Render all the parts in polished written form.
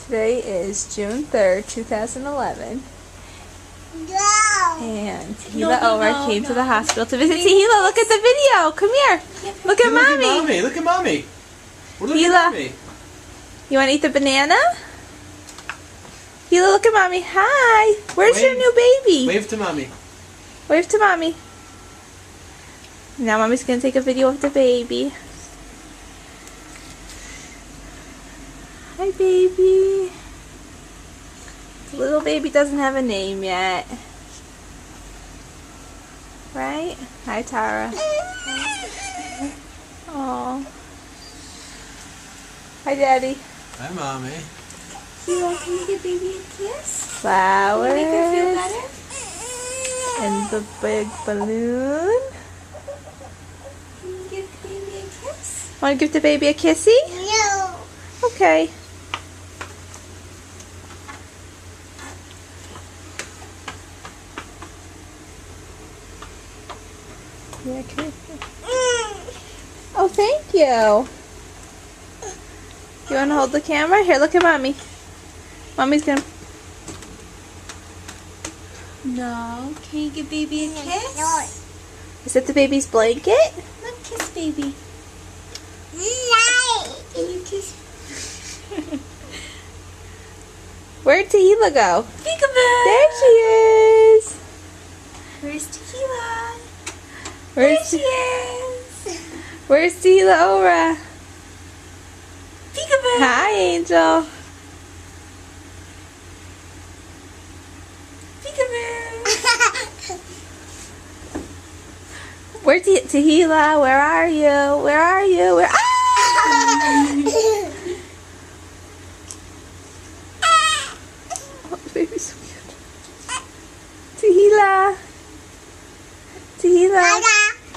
Today is June 3rd, 2011. No. And Tahila Ora came to the hospital to visit Tahila. Look at the video. Come here. Look at mommy. Look at mommy. Look Tahila. at mommy. You want to eat the banana? Tahila, look at mommy. Hi. Where's your new baby? Wave to mommy. Wave to mommy. Now mommy's going to take a video of the baby. Hi, baby. The little baby doesn't have a name yet. Right? Hi, Tara. Aww. Hi, Daddy. Hi, mommy. Can you give baby a kiss? Flowers. Make her feel better? And the big balloon. Can you give baby a kiss? Want to give the baby a kissy? No. Okay. Yeah, come here. Oh, thank you. You want to hold the camera? Here, look at mommy. Mommy's gonna. No. Can you give baby a kiss? Is it the baby's blanket? Look, kiss baby. Can you kiss? Where'd Tahila go? Peekaboo. There she is. Where's Tahila? Where's There she is. Where's Tahila Ora? Peekaboo. Hi, Angel. Peekaboo. Where's Tahila? Where are you? Where are you? Where? Ah! Oh, baby's so cute. Tahila. Tahila.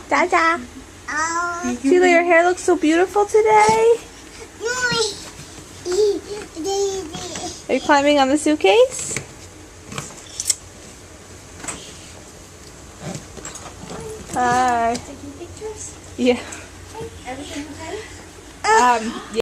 Dada. Oh. Tahila, your hair looks so beautiful today. Are you climbing on the suitcase? Hi. Taking pictures? Yeah. Everything okay? Yeah.